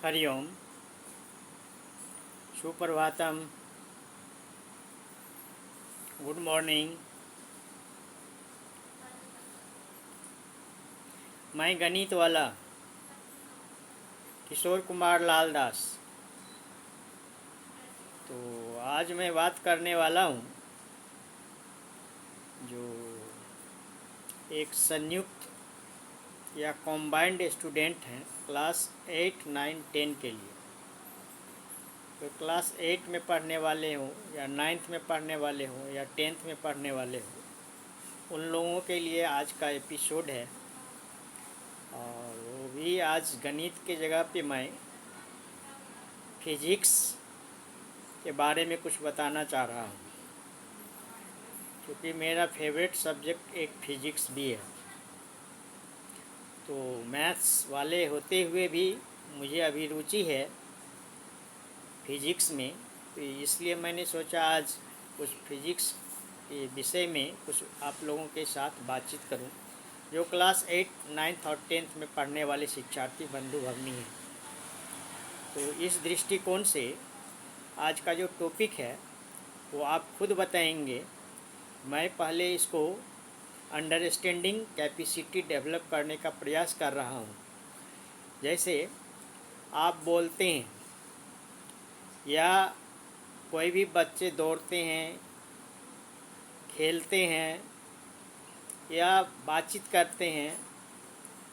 Hariom, Suprabhatam, good morning. मैं गणित वाला किशोर कुमार लाल दास। तो आज मैं बात करने वाला हूँ जो एक संयुक्त या कॉम्बाइंड स्टूडेंट हैं क्लास 8, 9, 10 के लिए। तो क्लास 8 में पढ़ने वाले हो या 9th में पढ़ने वाले हो या 10th में पढ़ने वाले हो, उन लोगों के लिए आज का एपिसोड है। और वो भी आज गणित के जगह पे मैं फिजिक्स के बारे में कुछ बताना चाह रहा हूँ, क्योंकि मेरा फेवरेट सब्जेक्ट एक फिजिक्स भी है। तो मैथ्स वाले होते हुए भी मुझे अभी रुचि है फिजिक्स में, तो इसलिए मैंने सोचा आज कुछ फिजिक्स के विषय में कुछ आप लोगों के साथ बातचीत करूं, जो क्लास 8, 9th और 10th में पढ़ने वाले शिक्षार्थी बंधु भगिनी हैं। तो इस दृष्टिकोण से आज का जो टॉपिक है वो आप खुद बताएंगे। मैं पहले इसको अंडरस्टैंडिंग कैपेसिटी डेवलप करने का प्रयास कर रहा हूँ। जैसे आप बोलते हैं या कोई भी बच्चे दौड़ते हैं, खेलते हैं या बातचीत करते हैं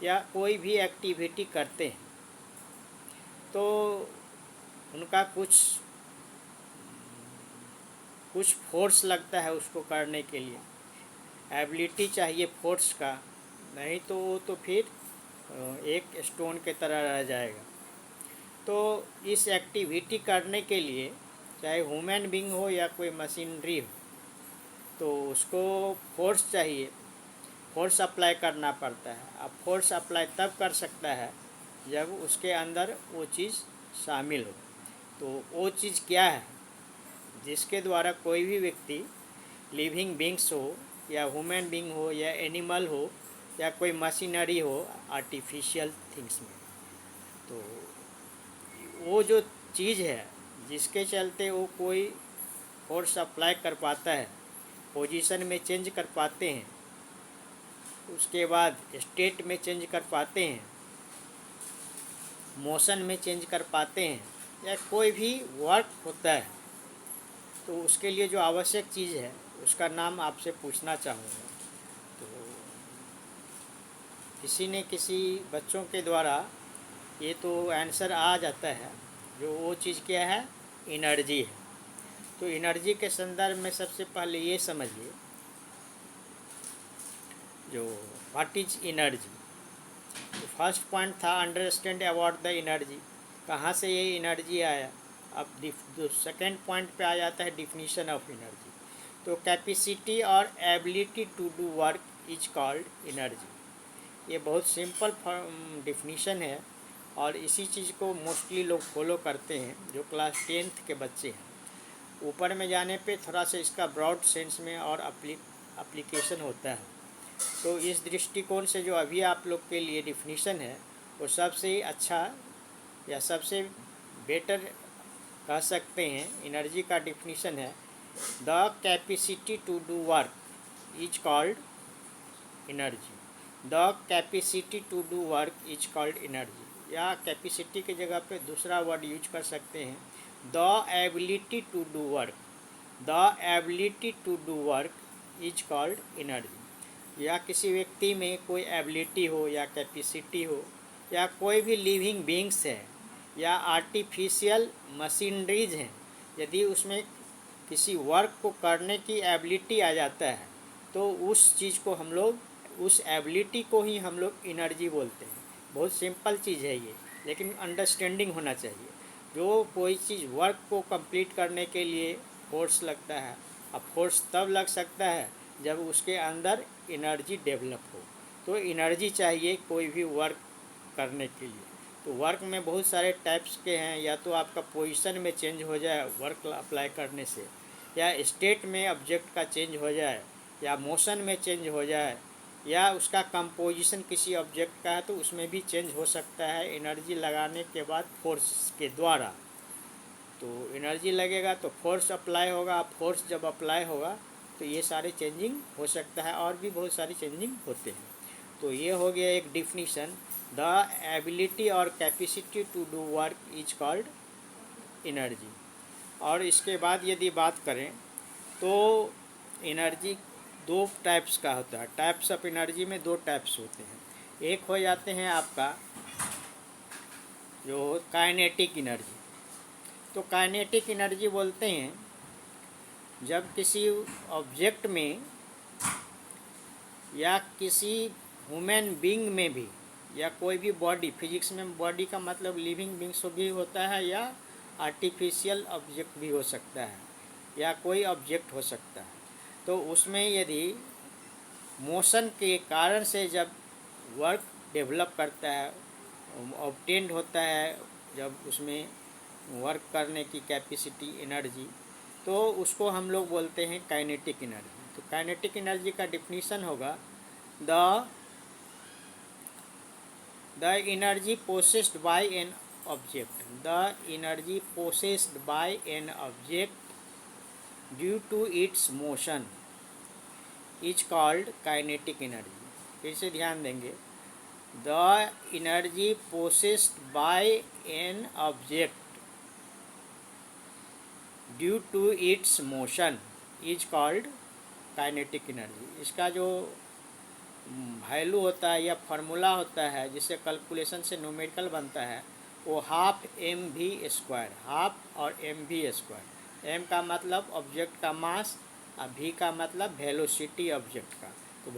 या कोई भी एक्टिविटी करते हैं, तो उनका कुछ फोर्स लगता है उसको करने के लिए, एबिलिटी चाहिए फोर्स का, नहीं तो वो तो फिर एक स्टोन के तरह रह जाएगा। तो इस एक्टिविटी करने के लिए चाहे ह्यूमन बीइंग हो या कोई मशीनरी हो, तो उसको फोर्स चाहिए, फोर्स अप्लाई करना पड़ता है। अब फोर्स अप्लाई तब कर सकता है जब उसके अंदर वो चीज़ शामिल हो। तो वो चीज़ क्या है जिसके द्वारा कोई भी व्यक्ति, लिविंग बींग्स हो या ह्यूमन बीइंग हो या एनिमल हो या कोई मशीनरी हो आर्टिफिशियल थिंग्स में, तो वो जो चीज़ है जिसके चलते वो कोई फोर्स अप्लाई कर पाता है, पोजीशन में चेंज कर पाते हैं, उसके बाद स्टेट में चेंज कर पाते हैं, मोशन में चेंज कर पाते हैं, या कोई भी वर्क होता है, तो उसके लिए जो आवश्यक चीज़ है उसका नाम आपसे पूछना चाहूँगा। तो किसी बच्चों के द्वारा ये तो आंसर आ जाता है, जो वो चीज़ क्या है, एनर्जी है। तो एनर्जी के संदर्भ में सबसे पहले ये समझिए, जो व्हाट इज एनर्जी। तो फर्स्ट पॉइंट था अंडरस्टैंड अबाउट द एनर्जी, कहाँ से ये एनर्जी आया। अब जो सेकेंड पॉइंट पे आ जाता है डिफिनीशन ऑफ एनर्जी। तो कैपेसिटी और ability to do work is called energy. ये बहुत सिंपल डिफिनीशन है और इसी चीज़ को मोस्टली लोग फॉलो करते हैं जो क्लास 10th के बच्चे हैं। ऊपर में जाने पे थोड़ा सा इसका ब्रॉड सेंस में और एप्लीकेशन होता है। तो इस दृष्टिकोण से जो अभी आप लोग के लिए डिफिनीशन है वो सबसे अच्छा या सबसे बेटर कह सकते हैं। एनर्जी का डिफिनीशन है the capacity to do work is called energy. The capacity to do work is called energy, या कैपेसिटी की जगह पे दूसरा वर्ड यूज कर सकते हैं, the ability to do work. The ability to do work is called energy. या किसी व्यक्ति में कोई एबिलिटी हो या कैपेसिटी हो या कोई भी लिविंग बींग्स है या आर्टिफिशियल मशीनरीज हैं, यदि उसमें किसी वर्क को करने की एबिलिटी आ जाता है तो उस चीज़ को हम लोग, उस एबिलिटी को ही हम लोग एनर्जी बोलते हैं। बहुत सिंपल चीज़ है ये, लेकिन अंडरस्टैंडिंग होना चाहिए। जो कोई चीज़ वर्क को कंप्लीट करने के लिए फोर्स लगता है, अब फोर्स तब लग सकता है जब उसके अंदर एनर्जी डेवलप हो। तो एनर्जी चाहिए कोई भी वर्क करने के लिए। तो वर्क में बहुत सारे टाइप्स के हैं, या तो आपका पोजीशन में चेंज हो जाए वर्क अप्लाई करने से, या स्टेट में ऑब्जेक्ट का चेंज हो जाए, या मोशन में चेंज हो जाए, या उसका कंपोजिशन किसी ऑब्जेक्ट का है तो उसमें भी चेंज हो सकता है एनर्जी लगाने के बाद फोर्स के द्वारा। तो एनर्जी लगेगा तो फोर्स अप्लाई होगा, फोर्स जब अप्लाई होगा तो ये सारे चेंजिंग हो सकता है, और भी बहुत सारी चेंजिंग होते हैं। तो ये हो गया एक डिफिनीशन। द एबिलिटी और capacity to do work is called energy. और इसके बाद यदि बात करें तो एनर्जी दो टाइप्स का होता है। टाइप्स ऑफ एनर्जी में दो टाइप्स होते हैं। एक हो जाते हैं आपका जो काइनेटिक एनर्जी। तो काइनेटिक एनर्जी बोलते हैं जब किसी ऑब्जेक्ट में या किसी ह्यूमन बीइंग में भी, या कोई भी बॉडी, फिजिक्स में बॉडी का मतलब लिविंग बींग्स भी होता है या आर्टिफिशियल ऑब्जेक्ट भी हो सकता है या कोई ऑब्जेक्ट हो सकता है। तो उसमें यदि मोशन के कारण से जब वर्क डेवलप करता है, ऑब्टेंड होता है, जब उसमें वर्क करने की कैपेसिटी एनर्जी, तो उसको हम लोग बोलते हैं काइनेटिक एनर्जी। तो काइनेटिक एनर्जी का डिफिनीशन होगा the energy possessed by an object, the energy possessed by an object due to its motion is called kinetic energy. फिर से ध्यान देंगे, the energy possessed by an object due to its motion is called kinetic energy. इसका जो value होता है या formula होता है जिससे कैलकुलेशन से न्यूमेरिकल बनता है, वो half M V square, half और एम वी स्क्वायर। एम का मतलब ऑब्जेक्ट का मास और वी का मतलब वेलोसिटी ऑब्जेक्ट का। तो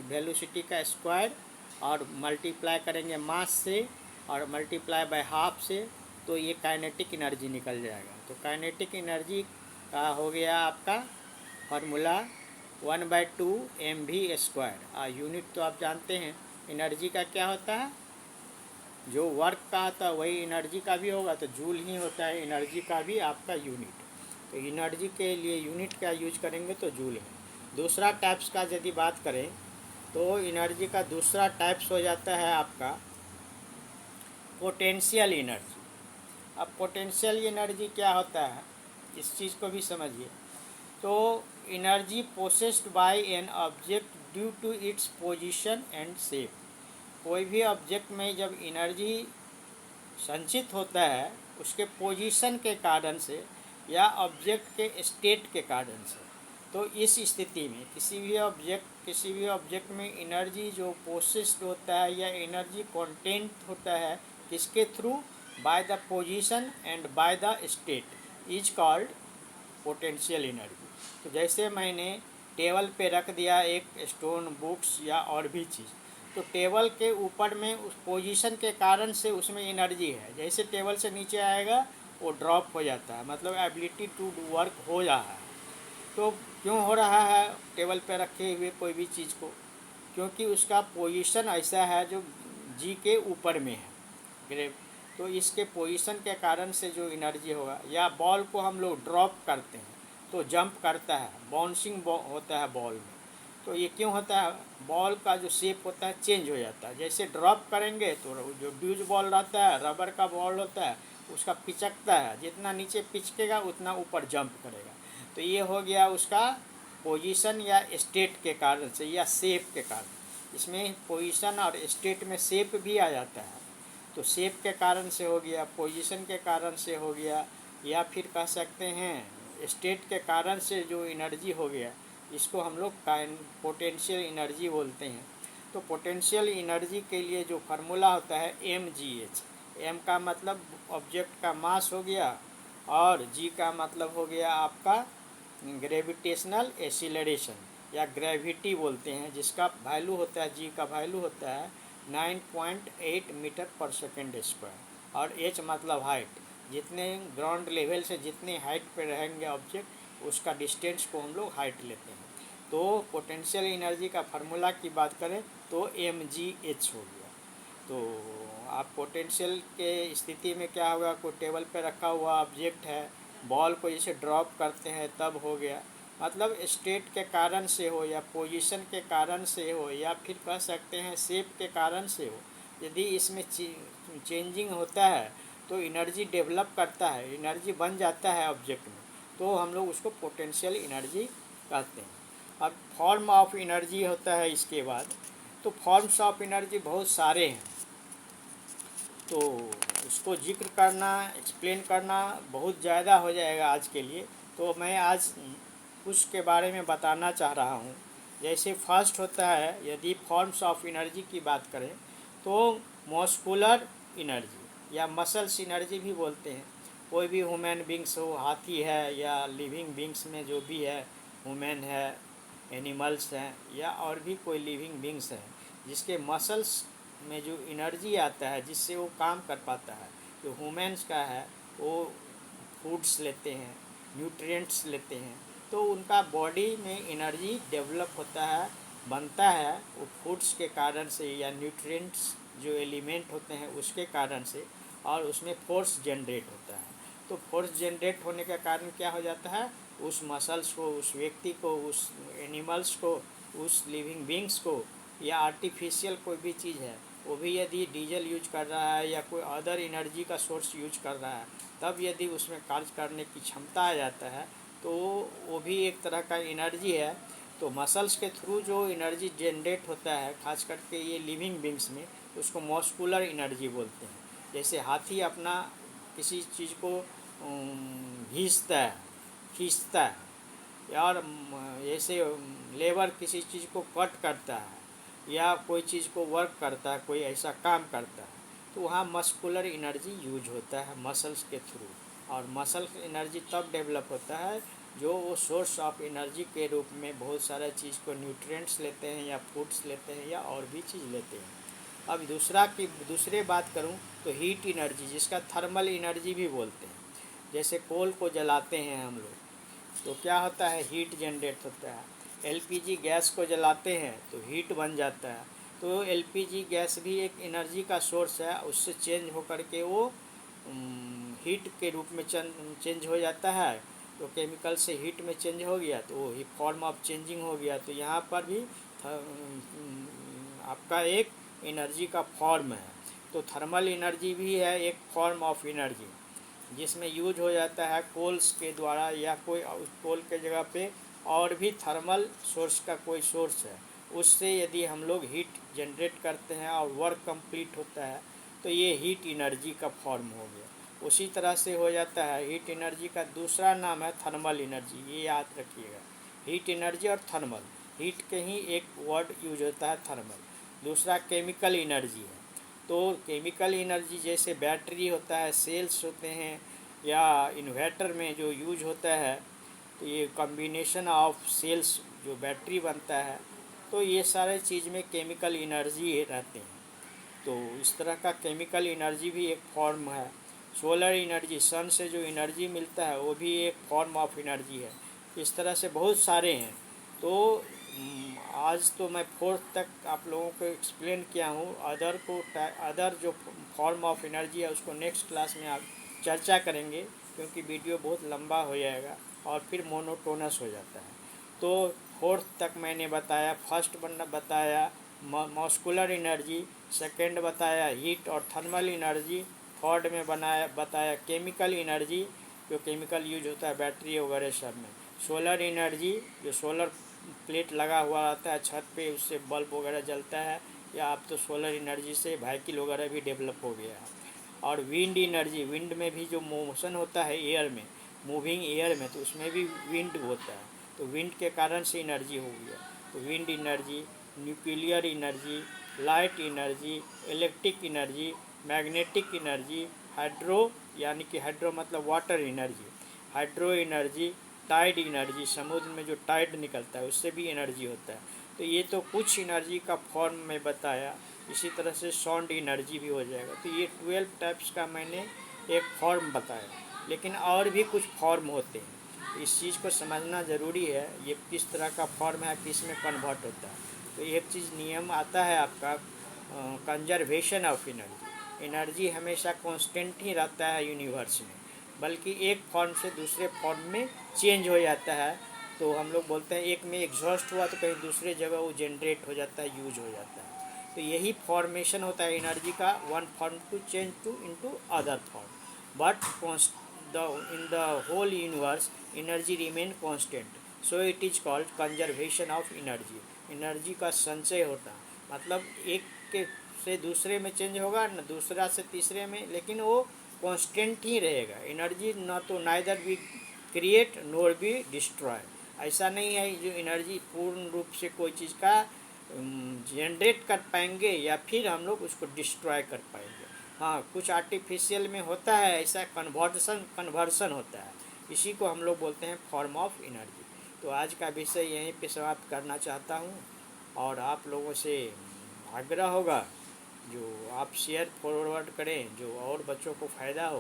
वेलोसिटी का स्क्वायर और मल्टीप्लाई करेंगे मास से और मल्टीप्लाई बाय हाफ से, तो ये काइनेटिक एनर्जी निकल जाएगा। तो काइनेटिक एनर्जी का हो गया आपका फार्मूला 1/2 mv²। और यूनिट तो आप जानते हैं एनर्जी का क्या होता है, जो वर्क का होता है वही एनर्जी का भी होगा, तो जूल ही होता है एनर्जी का भी आपका यूनिट। तो एनर्जी के लिए यूनिट का यूज करेंगे तो जूल है। दूसरा टाइप्स का यदि बात करें तो एनर्जी का दूसरा टाइप्स हो जाता है आपका पोटेंशियल एनर्जी। अब पोटेंशियल एनर्जी क्या होता है इस चीज़ को भी समझिए। तो energy possessed by an object due to its position and shape. कोई भी ऑब्जेक्ट में जब एनर्जी संचित होता है उसके पोजीशन के कारण से या ऑब्जेक्ट के स्टेट के कारण से, तो इस स्थिति में किसी भी ऑब्जेक्ट में एनर्जी जो पोसेस्ड होता है या एनर्जी कंटेंट होता है किसके through, by the position and by the state is called potential energy. तो जैसे मैंने टेबल पे रख दिया एक स्टोन, बुक्स या और भी चीज़, तो टेबल के ऊपर में उस पोजीशन के कारण से उसमें एनर्जी है। जैसे टेबल से नीचे आएगा वो ड्रॉप हो जाता है, मतलब एबिलिटी टू डू वर्क हो रहा है। तो क्यों हो रहा है टेबल पे रखे हुए कोई भी चीज़ को, क्योंकि उसका पोजीशन ऐसा है जो जी के ऊपर में है, ग्रेव। तो इसके पोजीशन के कारण से जो एनर्जी होगा, या बॉल को हम लोग ड्रॉप करते हैं तो जंप करता है, बाउंसिंग होता है बॉल में। तो ये क्यों होता है, बॉल का जो शेप होता है चेंज हो जाता है। जैसे ड्रॉप करेंगे तो जो ड्यूज बॉल रहता है, रबर का बॉल होता है, उसका पिचकता है, जितना नीचे पिचकेगा उतना ऊपर जंप करेगा। तो ये हो गया उसका पोजीशन या स्टेट के कारण से या शेप के कारण। इसमें पोजीशन और स्टेट में शेप भी आ जाता है। तो शेप के कारण से हो गया, पोजीशन के कारण से हो गया, या फिर कह सकते हैं स्टेट के कारण से जो एनर्जी हो गया, इसको हम लोग पोटेंशियल एनर्जी बोलते हैं। तो पोटेंशियल एनर्जी के लिए जो फार्मूला होता है mgh। m का मतलब ऑब्जेक्ट का मास हो गया और g का मतलब हो गया आपका ग्रेविटेशनल एक्सीलरेशन या ग्रेविटी बोलते हैं, जिसका वैल्यू होता है, g का वैल्यू होता है 9.8 मीटर पर सेकेंड स्क्वायर। और h मतलब हाइट, जितने ग्राउंड लेवल से जितने हाइट पे रहेंगे ऑब्जेक्ट उसका डिस्टेंस को हम लोग हाइट लेते हैं। तो पोटेंशियल एनर्जी का फार्मूला की बात करें तो mgh हो गया। तो आप पोटेंशियल के स्थिति में क्या होगा, कोई टेबल पे रखा हुआ ऑब्जेक्ट है, बॉल को जैसे ड्रॉप करते हैं तब हो गया, मतलब स्टेट के कारण से हो या पोजीशन के कारण से हो या फिर कह सकते हैं शेप के कारण से हो, यदि इसमें चेंजिंग होता है तो एनर्जी डेवलप करता है, एनर्जी बन जाता है ऑब्जेक्ट में, तो हम लोग उसको पोटेंशियल एनर्जी कहते हैं। अब फॉर्म ऑफ एनर्जी होता है इसके बाद, तो फॉर्म्स ऑफ एनर्जी बहुत सारे हैं, तो उसको जिक्र करना, एक्सप्लेन करना बहुत ज़्यादा हो जाएगा आज के लिए, तो मैं आज कुछ के बारे में बताना चाह रहा हूँ। जैसे फर्स्ट होता है, यदि फॉर्म्स ऑफ एनर्जी की बात करें तो मस्कुलर एनर्जी या मसल्स एनर्जी भी बोलते हैं। कोई भी ह्यूमन बींग्स हो, हाथी है या लिविंग बींग्स में जो भी है, ह्यूमन है, एनिमल्स हैं या और भी कोई लिविंग बींग्स हैं, जिसके मसल्स में जो एनर्जी आता है जिससे वो काम कर पाता है। जो ह्यूमन्स का है वो फूड्स लेते हैं, न्यूट्रिएंट्स लेते हैं, तो उनका बॉडी में एनर्जी डेवलप होता है, बनता है वो फूड्स के कारण से या न्यूट्रिएंट्स जो एलिमेंट होते हैं उसके कारण से, और उसमें फोर्स जनरेट होता है। तो फोर्स जनरेट होने का कारण क्या हो जाता है, उस मसल्स को, उस व्यक्ति को, उस एनिमल्स को, उस लिविंग बींग्स को या आर्टिफिशियल कोई भी चीज़ है वो भी यदि डीजल यूज कर रहा है या कोई अदर एनर्जी का सोर्स यूज कर रहा है, तब यदि उसमें कार्य करने की क्षमता आ जाता है तो वो भी एक तरह का एनर्जी है। तो मसल्स के थ्रू जो एनर्जी जनरेट होता है, खास करके ये लिविंग बींग्स में, उसको मस्कुलर एनर्जी बोलते हैं। जैसे हाथी अपना किसी चीज़ को घींचता है, खींचता है, और जैसे लेबर किसी चीज़ को कट करता है या कोई चीज़ को वर्क करता है, कोई ऐसा काम करता है, तो वहाँ मस्कुलर एनर्जी यूज होता है मसल्स के थ्रू। और मसल एनर्जी तब डेवलप होता है जो वो सोर्स ऑफ एनर्जी के रूप में बहुत सारा चीज़ को, न्यूट्रिएंट्स लेते हैं या फूड्स लेते हैं या और भी चीज़ लेते हैं। अब दूसरे बात करूं तो हीट एनर्जी, जिसका थर्मल एनर्जी भी बोलते हैं। जैसे कोल को जलाते हैं हम लोग तो क्या होता है, हीट जनरेट होता है। एलपीजी गैस को जलाते हैं तो हीट बन जाता है। तो एलपीजी गैस भी एक एनर्जी का सोर्स है, उससे चेंज होकर के वो हीट के रूप में चेंज हो जाता है। तो केमिकल से हीट में चेंज हो गया तो वो ही फॉर्म ऑफ चेंजिंग हो गया। तो यहाँ पर भी आपका एक एनर्जी का फॉर्म है। तो थर्मल एनर्जी भी है एक फॉर्म ऑफ एनर्जी, जिसमें यूज हो जाता है कोल्स के द्वारा या कोई कोल के जगह पे और भी थर्मल सोर्स का कोई सोर्स है, उससे यदि हम लोग हीट जनरेट करते हैं और वर्क कंप्लीट होता है तो ये हीट एनर्जी का फॉर्म हो गया। उसी तरह से हो जाता है। हीट एनर्जी का दूसरा नाम है थर्मल एनर्जी, ये याद रखिएगा। हीट एनर्जी और थर्मल, हीट के ही एक वर्ड यूज होता है थर्मल। दूसरा केमिकल एनर्जी है। तो केमिकल एनर्जी जैसे बैटरी होता है, सेल्स होते हैं या इन्वर्टर में जो यूज होता है, तो ये कॉम्बिनेशन ऑफ सेल्स जो बैटरी बनता है, तो ये सारे चीज़ में केमिकल एनर्जी रहते हैं। तो इस तरह का केमिकल एनर्जी भी एक फॉर्म है। सोलर एनर्जी, सन से जो एनर्जी मिलता है वो भी एक फॉर्म ऑफ एनर्जी है। इस तरह से बहुत सारे हैं। तो आज तो मैं फोर्थ तक आप लोगों को एक्सप्लेन किया हूँ। अदर जो फॉर्म ऑफ एनर्जी है उसको नेक्स्ट क्लास में आप चर्चा करेंगे, क्योंकि वीडियो बहुत लंबा हो जाएगा और फिर मोनोटोनस हो जाता है। तो फोर्थ तक मैंने बताया, फर्स्ट बताया मस्कुलर एनर्जी, सेकंड बताया हीट और थर्मल एनर्जी, थर्ड में बताया केमिकल एनर्जी, जो केमिकल यूज होता है बैटरी वगैरह सब में। सोलर एनर्जी, जो सोलर प्लेट लगा हुआ रहता है छत पे, उससे बल्ब वगैरह जलता है, या अब तो सोलर एनर्जी से व्हीकल वगैरह भी डेवलप हो गया है। और विंड एनर्जी, विंड में भी जो मोशन होता है एयर में, मूविंग एयर में, तो उसमें भी विंड होता है, तो विंड के कारण से एनर्जी हो गया। तो wind energy, nuclear energy, light energy, electric energy, magnetic energy, hydro यानी कि हाइड्रो मतलब water energy, hydro energy, tide energy, समुद्र में जो टाइड निकलता है उससे भी एनर्जी होता है। तो ये तो कुछ एनर्जी का फॉर्म में बताया। इसी तरह से साउंड एनर्जी भी हो जाएगा। तो ये 12 टाइप्स का मैंने एक फॉर्म बताया, लेकिन और भी कुछ फॉर्म होते हैं। इस चीज़ को समझना ज़रूरी है, ये किस तरह का फॉर्म है, किस में कन्वर्ट होता है। तो एक चीज़ नियम आता है आपका, कंजर्वेशन ऑफ एनर्जी। एनर्जी हमेशा कांस्टेंट ही रहता है यूनिवर्स में, बल्कि एक फॉर्म से दूसरे फॉर्म में चेंज हो जाता है। तो हम लोग बोलते हैं एक में एग्जॉस्ट हुआ तो कहीं दूसरे जगह वो जनरेट हो जाता है, यूज हो जाता है। तो यही फॉर्मेशन होता है एनर्जी का, one form to change to into other form. But in the whole universe energy remain constant, so it is called conservation of energy। Energy का संचय होता है, मतलब एक के से दूसरे में चेंज होगा न दूसरा से तीसरे में, लेकिन वो कांस्टेंट ही रहेगा। एनर्जी ना तो neither be create NOR be destroy. ऐसा नहीं है जो एनर्जी पूर्ण रूप से कोई चीज़ का जनरेट कर पाएंगे या फिर हम लोग उसको डिस्ट्रॉय कर पाएंगे। हाँ, कुछ आर्टिफिशियल में होता है ऐसा, कन्वर्सन होता है, इसी को हम लोग बोलते हैं फॉर्म ऑफ एनर्जी। तो आज का विषय यहीं पे समाप्त करना चाहता हूँ, और आप लोगों से आग्रह होगा जो आप शेयर फॉरवर्ड करें जो और बच्चों को फ़ायदा हो।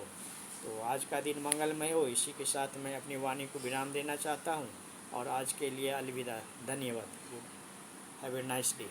तो आज का दिन मंगलमय हो, इसी के साथ मैं अपनी वाणी को विराम देना चाहता हूँ, और आज के लिए अलविदा। धन्यवाद। Have a nice day.